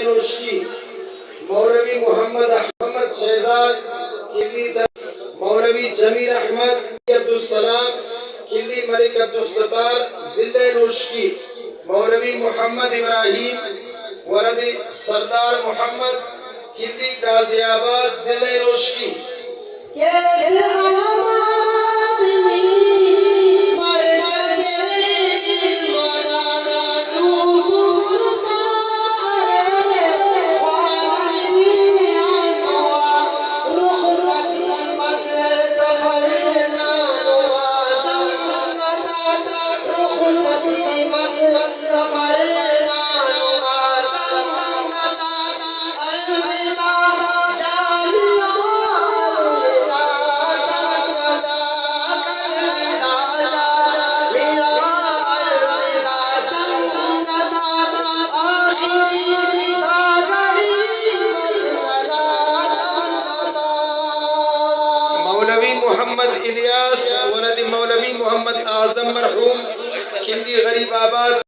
नोशी, मौलवी मोहम्मद अहमद शहजाद किली, मौलवी जमीर अहमद अब्दुल सलाम किली मलिक अब्दुल सत्तार जिले नोशी, मौलवी मोहम्मद इब्राहिम वलदी सरदार मोहम्मद किली गाजियाबाद जिले नोशी। मौलवी मोहम्मद इलियास वलद मौलवी मोहम्मद आजम मरहूम किली गरीबाबाद